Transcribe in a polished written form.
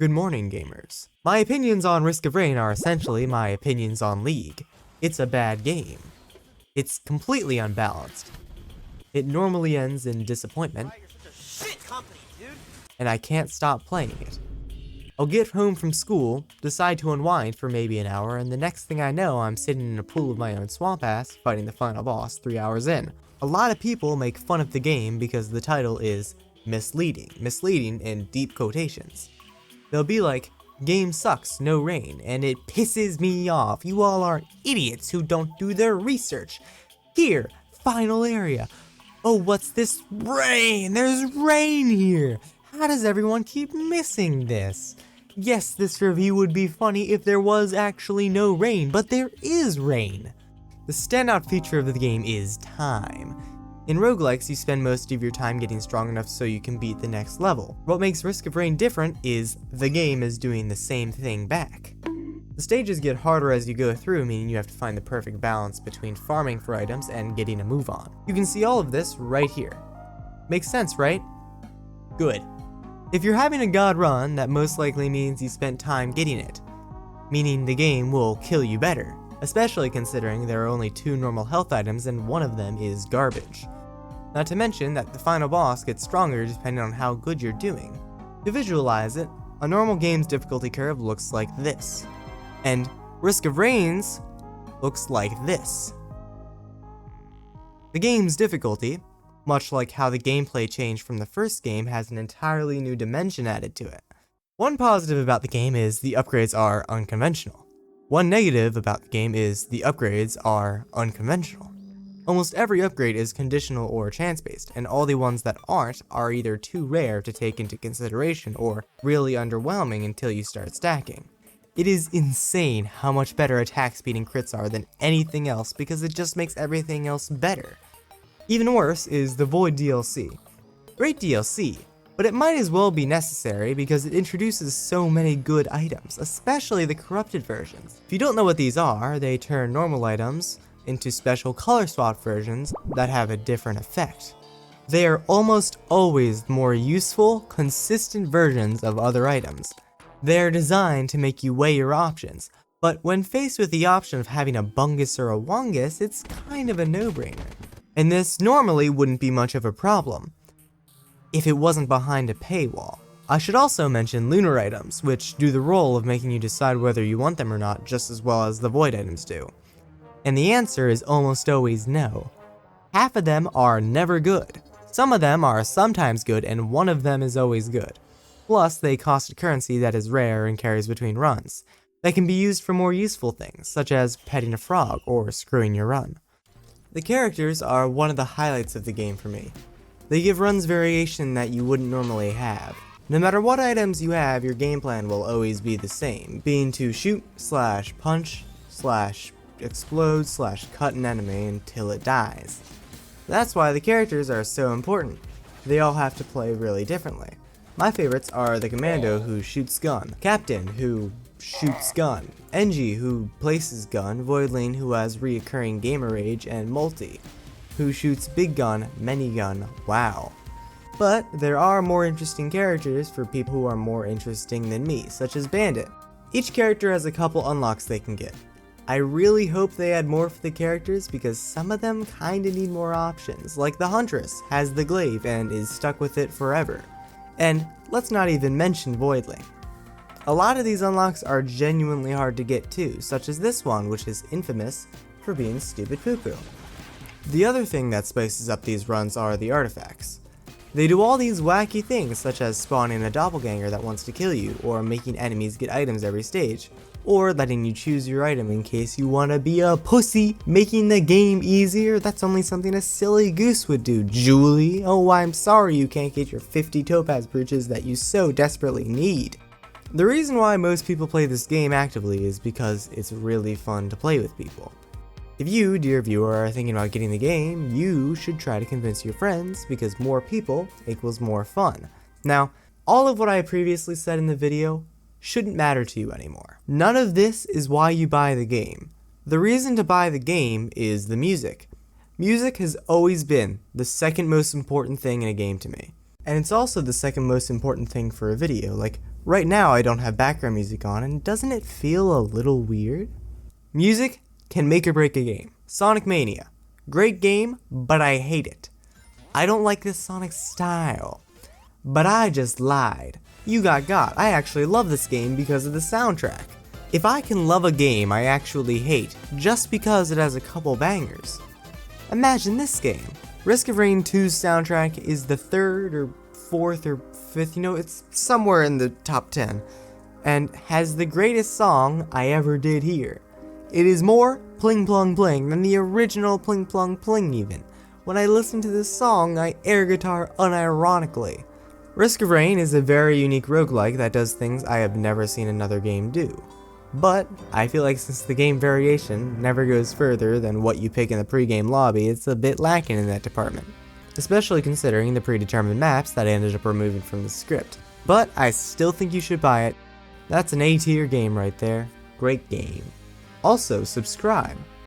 Good morning, gamers. My opinions on Risk of Rain are essentially my opinions on League. It's a bad game. It's completely unbalanced. It normally ends in disappointment, and I can't stop playing it. I'll get home from school, decide to unwind for maybe an hour, and the next thing I know, I'm sitting in a pool of my own swamp ass fighting the final boss 3 hours in. A lot of people make fun of the game because the title is misleading in deep quotations. They'll be like, game sucks, no rain, and it pisses me off. You all are idiots who don't do their research. Here, final area. Oh, what's this? Rain! There's rain here! How does everyone keep missing this? Yes, this review would be funny if there was actually no rain, but there is rain. The standout feature of the game is time. In roguelikes, you spend most of your time getting strong enough so you can beat the next level. What makes Risk of Rain different is the game is doing the same thing back. The stages get harder as you go through, meaning you have to find the perfect balance between farming for items and getting a move on. You can see all of this right here. Makes sense, right? Good. If you're having a god run, that most likely means you spent time getting it, meaning the game will kill you better, especially considering there are only 2 normal health items and one of them is garbage. Not to mention that the final boss gets stronger depending on how good you're doing. To visualize it, a normal game's difficulty curve looks like this, and Risk of Rain's looks like this. The game's difficulty, much like how the gameplay changed from the first game, has an entirely new dimension added to it. One positive about the game is the upgrades are unconventional. One negative about the game is the upgrades are unconventional. Almost every upgrade is conditional or chance-based, and all the ones that aren't are either too rare to take into consideration or really underwhelming until you start stacking. It is insane how much better attack speed and crits are than anything else because it just makes everything else better. Even worse is the Void DLC. Great DLC, but it might as well be necessary because it introduces so many good items, especially the corrupted versions. If you don't know what these are, they turn normal items into special color swap versions that have a different effect. They are almost always more useful, consistent versions of other items. They are designed to make you weigh your options, but when faced with the option of having a bungus or a wongus, it's kind of a no-brainer. And this normally wouldn't be much of a problem if it wasn't behind a paywall. I should also mention lunar items, which do the role of making you decide whether you want them or not just as well as the void items do. And the answer is almost always no. Half of them are never good. Some of them are sometimes good, and one of them is always good. Plus, they cost a currency that is rare and carries between runs. They can be used for more useful things, such as petting a frog or screwing your run. The characters are one of the highlights of the game for me. They give runs variation that you wouldn't normally have. No matter what items you have, your game plan will always be the same, being to shoot, punch, explode, cut an enemy until it dies. That's why the characters are so important. They all have to play really differently. My favorites are the Commando, who shoots gun, Captain, who shoots gun, Engie, who places gun, Voidling, who has reoccurring gamer rage, and Multi, who shoots big gun, minigun, wow. But there are more interesting characters for people who are more interesting than me, such as Bandit. Each character has a couple unlocks they can get. I really hope they add more for the characters because some of them kinda need more options, like the Huntress has the glaive and is stuck with it forever. And let's not even mention Voidling. A lot of these unlocks are genuinely hard to get too, such as this one, which is infamous for being stupid poo-poo. The other thing that spices up these runs are the artifacts. They do all these wacky things, such as spawning a doppelganger that wants to kill you, or making enemies get items every stage, or letting you choose your item in case you want to be a pussy. Making the game easier, that's only something a silly goose would do, Julie. Oh, I'm sorry you can't get your 50 topaz brooches that you so desperately need. The reason why most people play this game actively is because it's really fun to play with people. If you, dear viewer, are thinking about getting the game, you should try to convince your friends because more people equals more fun. Now, all of what I previously said in the video shouldn't matter to you anymore. None of this is why you buy the game. The reason to buy the game is the music. Music has always been the second most important thing in a game to me. And it's also the second most important thing for a video. Like, Right now I don't have background music on, and doesn't it feel a little weird? Music can make or break a game. Sonic Mania. Great game, but I hate it. I don't like this Sonic style. But I just lied. You got. I actually love this game because of the soundtrack. If I can love a game I actually hate just because it has a couple bangers, imagine this game. Risk of Rain 2's soundtrack is the 3rd or 4th or 5th, it's somewhere in the top 10, and has the greatest song I ever did hear. It is more pling plong pling than the original pling plong pling even. When I listen to this song, I air guitar unironically. Risk of Rain is a very unique roguelike that does things I have never seen another game do. But I feel like since the game variation never goes further than what you pick in the pre-game lobby, it's a bit lacking in that department. Especially considering the predetermined maps that I ended up removing from the script. But I still think you should buy it. That's an A tier game right there. Great game. Also, subscribe.